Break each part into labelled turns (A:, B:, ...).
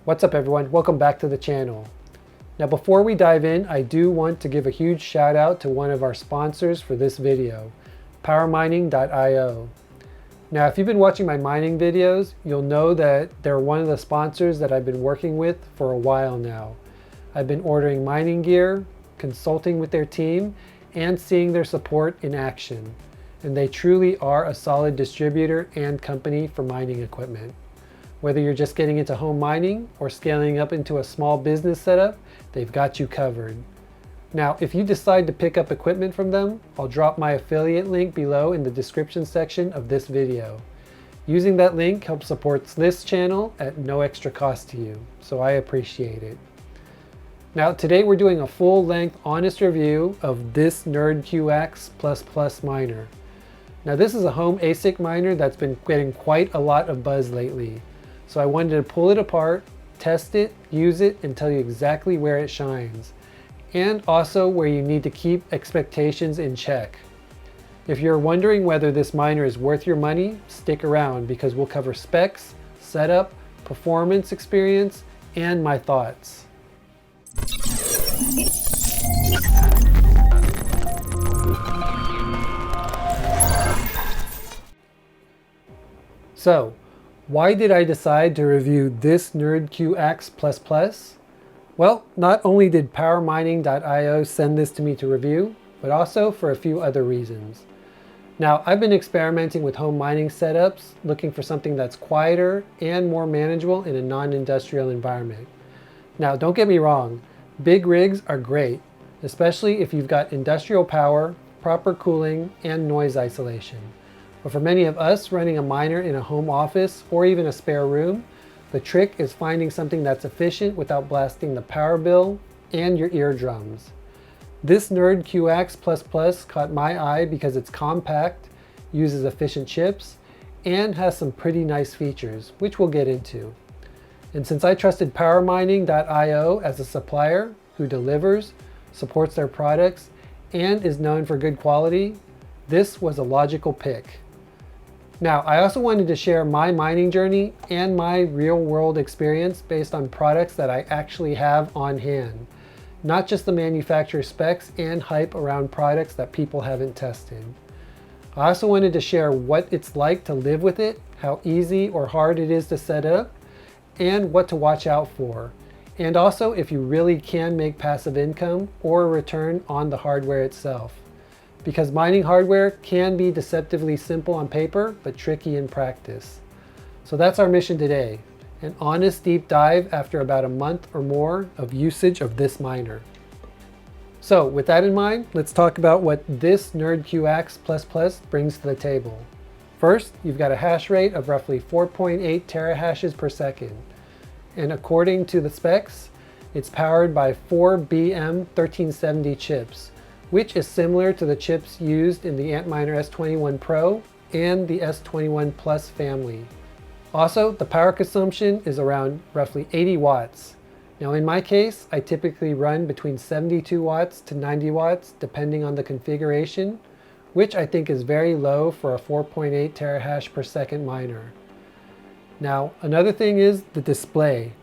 A: What's up everyone, welcome back to the channel. Now before we dive in, I do want to give a huge shout out to one of our sponsors for this video, powermining.io. Now if you've been watching my mining videos, you'll know that they're one of the sponsors that I've been working with for a while now. I've been ordering mining gear, consulting with their team, and seeing their support in action. And they truly are a solid distributor and company for mining equipment. Whether you're just getting into home mining or scaling up into a small business setup, they've got you covered. Now, if you decide to pick up equipment from them, I'll drop my affiliate link below in the description section of this video. Using that link helps support this channel at no extra cost to you, so I appreciate it. Now, today we're doing a full-length, honest review of this NerdQaxe miner. Now, this is a home ASIC miner that's been getting quite a lot of buzz lately. So I wanted to pull it apart, test it, use it, and tell you exactly where it shines. And also where you need to keep expectations in check. If you're wondering whether this miner is worth your money, stick around because we'll cover specs, setup, performance experience, and my thoughts. So, why did I decide to review this NerdQaxe? Well, not only did powermining.io send this to me to review, but also for a few other reasons. Now, I've been experimenting with home mining setups, looking for something that's quieter and more manageable in a non-industrial environment. Now, don't get me wrong, big rigs are great, especially if you've got industrial power, proper cooling, and noise isolation. But for many of us running a miner in a home office or even a spare room, the trick is finding something that's efficient without blasting the power bill and your eardrums. This NerdQaxe caught my eye because it's compact, uses efficient chips, and has some pretty nice features, which we'll get into. And since I trusted powermining.io as a supplier who delivers, supports their products, and is known for good quality, this was a logical pick. Now, I also wanted to share my mining journey and my real-world experience based on products that I actually have on hand, not just the manufacturer specs and hype around products that people haven't tested. I also wanted to share what it's like to live with it, how easy or hard it is to set up, and what to watch out for, and also if you really can make passive income or a return on the hardware itself. Because mining hardware can be deceptively simple on paper, but tricky in practice. So that's our mission today, an honest deep dive after about a month or more of usage of this miner. So with that in mind, let's talk about what this NerdQaxe brings to the table. First, you've got a hash rate of roughly 4.8 terahashes per second. And according to the specs, it's powered by 4 BM1370 chips, which is similar to the chips used in the Antminer S21 Pro and the S21 Plus family. Also, the power consumption is around roughly 80 watts. Now in my case, I typically run between 72 watts to 90 watts depending on the configuration, which I think is very low for a 4.8 terahash per second miner. Now, another thing is the display.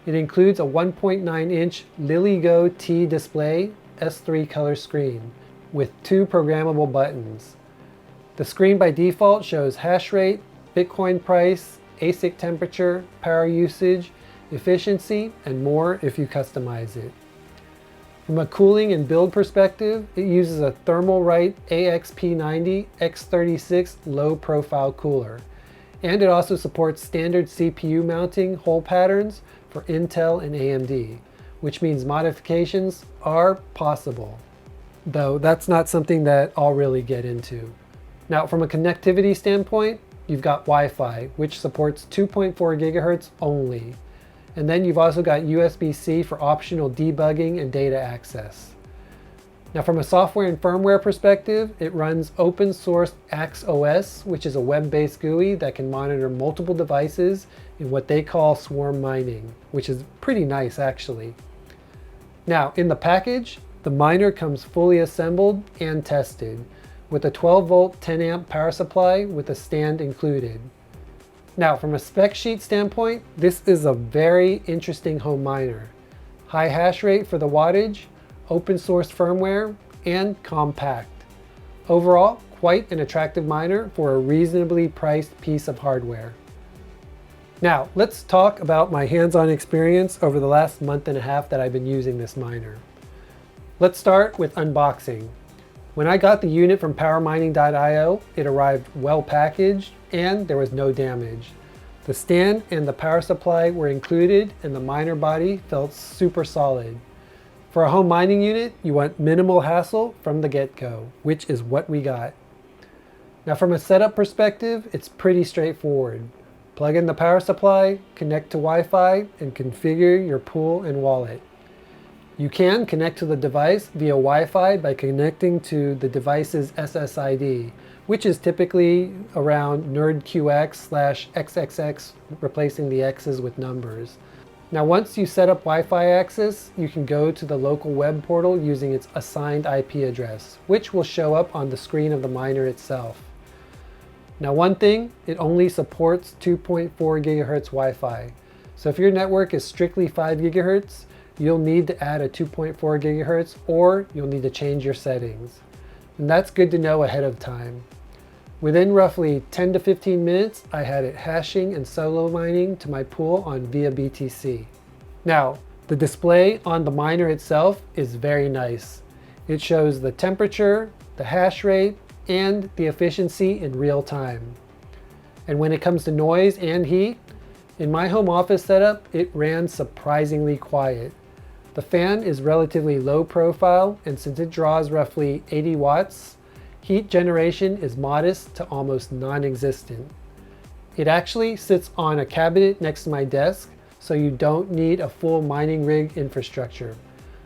A: It includes a 1.9 inch LilyGo T display S3 color screen with 2 programmable buttons. The screen by default shows hash rate, Bitcoin price, ASIC temperature, power usage, efficiency, and more if you customize it. From a cooling and build perspective, it uses a Thermalright AXP90 X36 low profile cooler. And it also supports standard CPU mounting hole patterns for Intel and AMD, which means modifications are possible. Though that's not something that I'll really get into. Now from a connectivity standpoint, you've got Wi-Fi, which supports 2.4 gigahertz only. And then you've also got USB-C for optional debugging and data access. Now from a software and firmware perspective, it runs open source AXOS, which is a web-based GUI that can monitor multiple devices in what they call swarm mining, which is pretty nice actually. Now in the package, the miner comes fully assembled and tested with a 12 volt 10 amp power supply with a stand included. Now, from a spec sheet standpoint, this is a very interesting home miner. High hash rate for the wattage, open source firmware, and compact. Overall, quite an attractive miner for a reasonably priced piece of hardware. Now, let's talk about my hands-on experience over the last month and a half that I've been using this miner. Let's start with unboxing. When I got the unit from powermining.io, it arrived well packaged and there was no damage. The stand and the power supply were included and the miner body felt super solid. For a home mining unit, you want minimal hassle from the get-go, which is what we got. Now from a setup perspective, it's pretty straightforward. Plug in the power supply, connect to Wi-Fi, and configure your pool and wallet. You can connect to the device via Wi-Fi by connecting to the device's SSID, which is typically around NerdQaxe/XXX, replacing the X's with numbers. Now once you set up Wi-Fi access, you can go to the local web portal using its assigned IP address, which will show up on the screen of the miner itself. Now one thing, it only supports 2.4 gigahertz Wi-Fi. So if your network is strictly 5 gigahertz, you'll need to add a 2.4 gigahertz or you'll need to change your settings. And that's good to know ahead of time. Within roughly 10 to 15 minutes, I had it hashing and solo mining to my pool on via BTC. Now, the display on the miner itself is very nice. It shows the temperature, the hash rate, and the efficiency in real time. And when it comes to noise and heat, in my home office setup, it ran surprisingly quiet. The fan is relatively low profile, and since it draws roughly 80 watts, heat generation is modest to almost non-existent. It actually sits on a cabinet next to my desk, so you don't need a full mining rig infrastructure,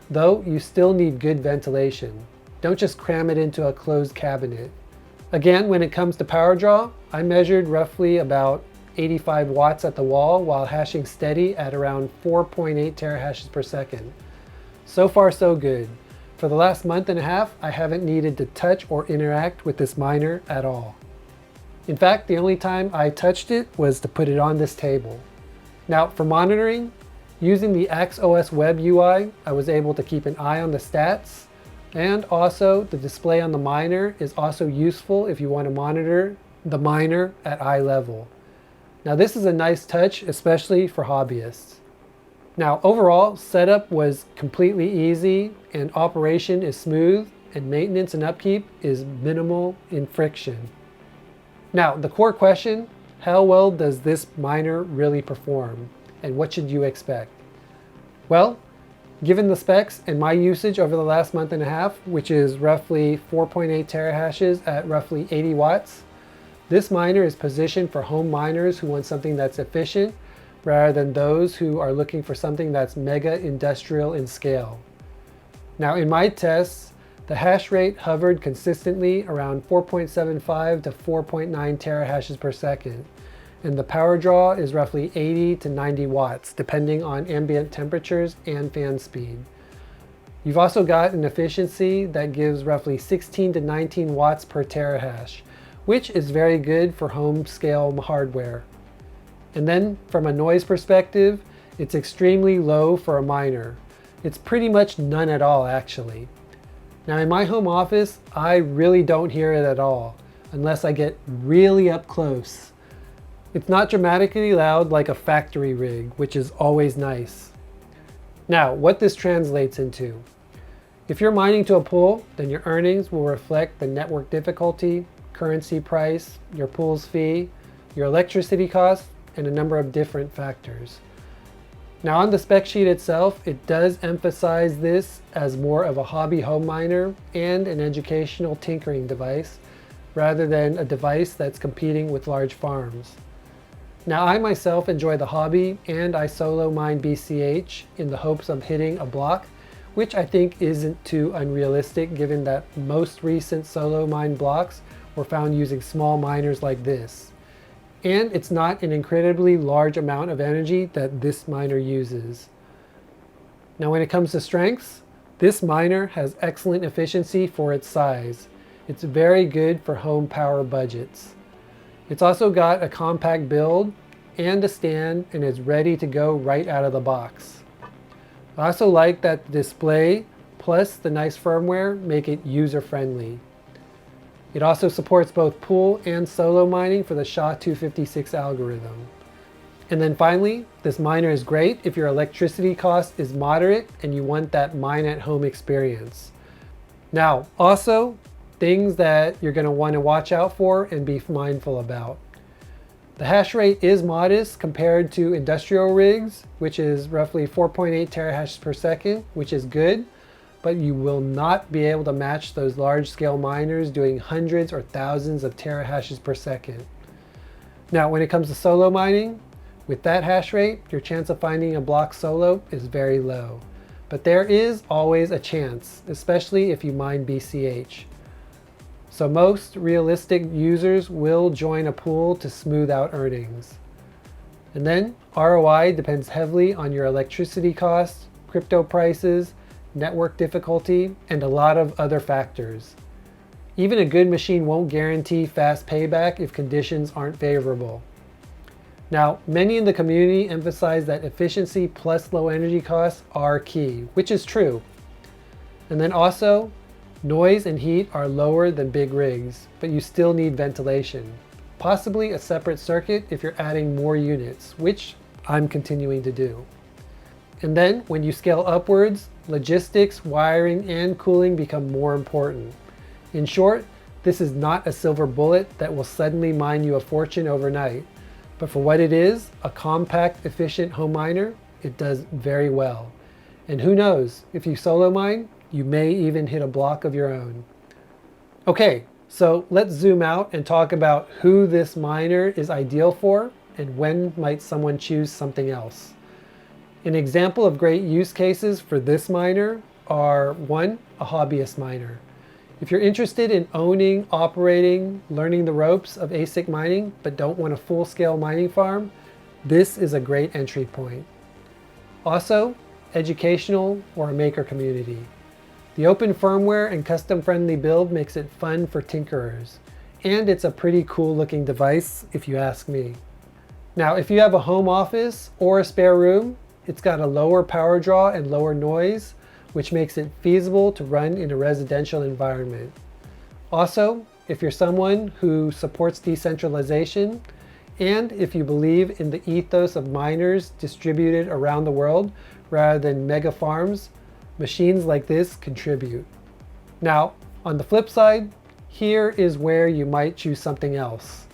A: though you still need good ventilation. Don't just cram it into a closed cabinet. Again, when it comes to power draw, I measured roughly about 85 watts at the wall while hashing steady at around 4.8 terahashes per second. So far so good. For the last month and a half, I haven't needed to touch or interact with this miner at all. In fact, the only time I touched it was to put it on this table. Now for monitoring, using the AXOS web UI, I was able to keep an eye on the stats, and also the display on the miner is also useful if you want to monitor the miner at eye level. Now this is a nice touch, especially for hobbyists. Now overall, setup was completely easy and operation is smooth and maintenance and upkeep is minimal in friction. Now the core question, how well does this miner really perform and what should you expect? Well, given the specs and my usage over the last month and a half, which is roughly 4.8 terahashes at roughly 80 watts, this miner is positioned for home miners who want something that's efficient rather than those who are looking for something that's mega industrial in scale. Now in my tests, the hash rate hovered consistently around 4.75 to 4.9 terahashes per second, and the power draw is roughly 80 to 90 watts, depending on ambient temperatures and fan speed. You've also got an efficiency that gives roughly 16 to 19 watts per terahash, which is very good for home scale hardware. And then from a noise perspective, it's extremely low for a miner. It's pretty much none at all actually. Now in my home office, I really don't hear it at all, unless I get really up close. It's not dramatically loud like a factory rig, which is always nice. Now, what this translates into. If you're mining to a pool, then your earnings will reflect the network difficulty, currency price, your pool's fee, your electricity costs, and a number of different factors. Now on the spec sheet itself, it does emphasize this as more of a hobby home miner and an educational tinkering device, rather than a device that's competing with large farms. Now I myself enjoy the hobby and I solo mine BCH in the hopes of hitting a block, which I think isn't too unrealistic given that most recent solo mine blocks were found using small miners like this. And it's not an incredibly large amount of energy that this miner uses. Now when it comes to strengths, this miner has excellent efficiency for its size. It's very good for home power budgets. It's also got a compact build and a stand and is ready to go right out of the box. I also like that the display plus the nice firmware make it user-friendly. It also supports both pool and solo mining for the SHA-256 algorithm. And then finally, this miner is great if your electricity cost is moderate and you want that mine at home experience. Now, also, things that you're going to want to watch out for and be mindful about. The hash rate is modest compared to industrial rigs, which is roughly 4.8 terahashes per second, which is good, but you will not be able to match those large-scale miners doing hundreds or thousands of terahashes per second. Now, when it comes to solo mining, with that hash rate, your chance of finding a block solo is very low. But there is always a chance, especially if you mine BCH. So most realistic users will join a pool to smooth out earnings. And then ROI depends heavily on your electricity costs, crypto prices, network difficulty, and a lot of other factors. Even a good machine won't guarantee fast payback if conditions aren't favorable. Now, many in the community emphasize that efficiency plus low energy costs are key, which is true. And then also, noise and heat are lower than big rigs, but you still need ventilation. Possibly a separate circuit if you're adding more units, which I'm continuing to do. And then when you scale upwards, logistics, wiring, and cooling become more important. In short, this is not a silver bullet that will suddenly mine you a fortune overnight. But for what it is, a compact, efficient home miner, it does very well. And who knows, if you solo mine, you may even hit a block of your own. Okay, so let's zoom out and talk about who this miner is ideal for and when might someone choose something else. An example of great use cases for this miner are 1, a hobbyist miner. If you're interested in owning, operating, learning the ropes of ASIC mining, but don't want a full-scale mining farm, this is a great entry point. Also, educational or a maker community. The open firmware and custom-friendly build makes it fun for tinkerers, and it's a pretty cool-looking device if you ask me. Now, if you have a home office or a spare room, it's got a lower power draw and lower noise, which makes it feasible to run in a residential environment. Also, if you're someone who supports decentralization, and if you believe in the ethos of miners distributed around the world rather than mega farms, machines like this contribute. Now, on the flip side, here is where you might choose something else.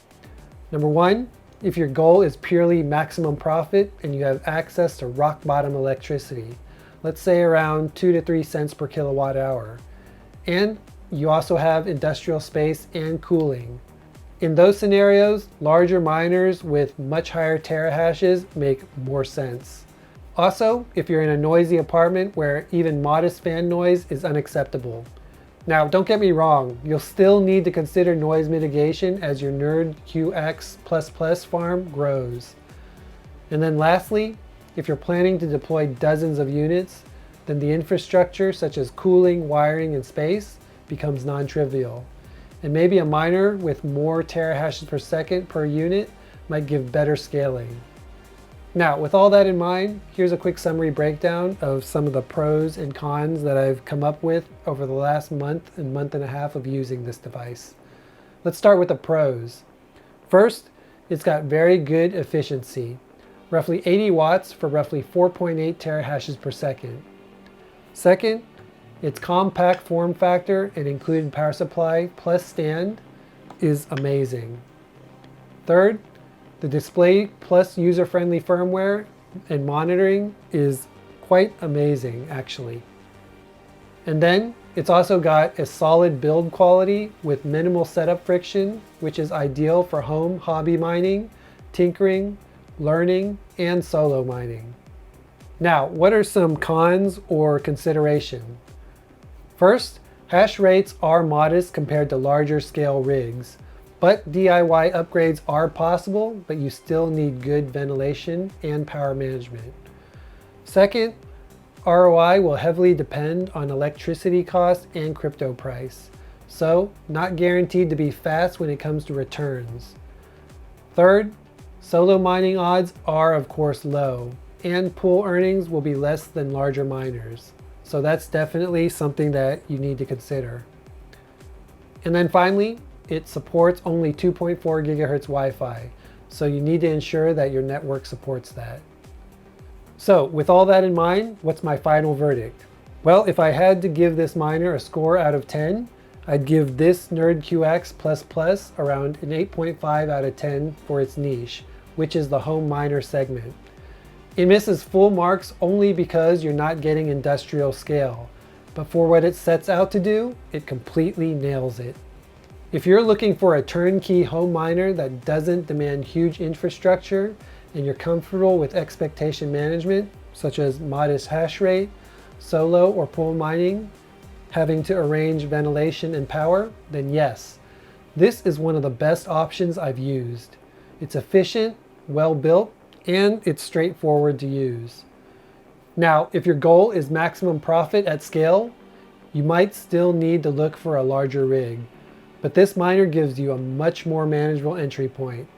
A: Number 1, if your goal is purely maximum profit and you have access to rock bottom electricity, let's say around 2 to 3 cents per kilowatt hour. And you also have industrial space and cooling. In those scenarios, larger miners with much higher terahashes make more sense. Also, if you're in a noisy apartment where even modest fan noise is unacceptable. Now, don't get me wrong, you'll still need to consider noise mitigation as your NerdQaxe++ farm grows. And then lastly, if you're planning to deploy dozens of units, then the infrastructure such as cooling, wiring, and space becomes non-trivial. And maybe a miner with more terahashes per second per unit might give better scaling. Now, with all that in mind, here's a quick summary breakdown of some of the pros and cons that I've come up with over the last month and a half of using this device. Let's start with the pros. First, it's got very good efficiency. Roughly 80 watts for roughly 4.8 terahashes per second. Second, its compact form factor and included power supply plus stand is amazing. Third, the display plus user-friendly firmware and monitoring is quite amazing, actually. And then it's also got a solid build quality with minimal setup friction, which is ideal for home hobby mining, tinkering, learning, and solo mining. Now, what are some cons or consideration? First, hash rates are modest compared to larger scale rigs, but DIY upgrades are possible, but you still need good ventilation and power management. Second, ROI will heavily depend on electricity cost and crypto price, so not guaranteed to be fast when it comes to returns. Third, solo mining odds are of course low, and pool earnings will be less than larger miners. So that's definitely something that you need to consider. And then finally, it supports only 2.4 gigahertz Wi-Fi, so you need to ensure that your network supports that. So with all that in mind, what's my final verdict? Well, if I had to give this miner a score out of 10, I'd give this NerdQaxe around an 8.5 out of 10 for its niche, which is the home miner segment. It misses full marks only because you're not getting industrial scale, but for what it sets out to do, it completely nails it. If you're looking for a turnkey home miner that doesn't demand huge infrastructure and you're comfortable with expectation management, such as modest hash rate, solo or pool mining, having to arrange ventilation and power, then yes, this is one of the best options I've used. It's efficient, well built, and it's straightforward to use. Now, if your goal is maximum profit at scale, you might still need to look for a larger rig, but this miner gives you a much more manageable entry point.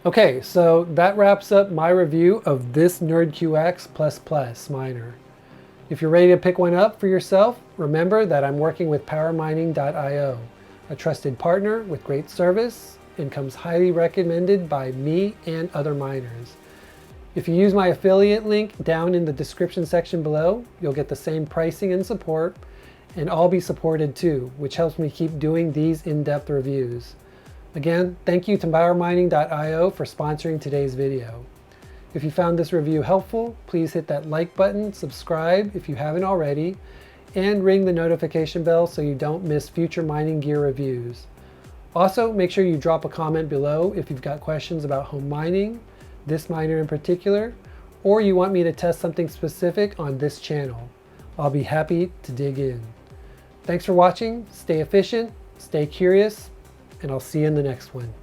A: Okay, so that wraps up my review of this NerdQaxe miner. If you're ready to pick one up for yourself, remember that I'm working with powermining.io, a trusted partner with great service and comes highly recommended by me and other miners. If you use my affiliate link down in the description section below, you'll get the same pricing and support, and I'll be supported too, which helps me keep doing these in-depth reviews. Again, thank you to powermining.io for sponsoring today's video. If you found this review helpful, please hit that like button, subscribe if you haven't already, and ring the notification bell so you don't miss future mining gear reviews. Also, make sure you drop a comment below if you've got questions about home mining, this miner in particular, or you want me to test something specific on this channel. I'll be happy to dig in. Thanks for watching, stay efficient, stay curious, and I'll see you in the next one.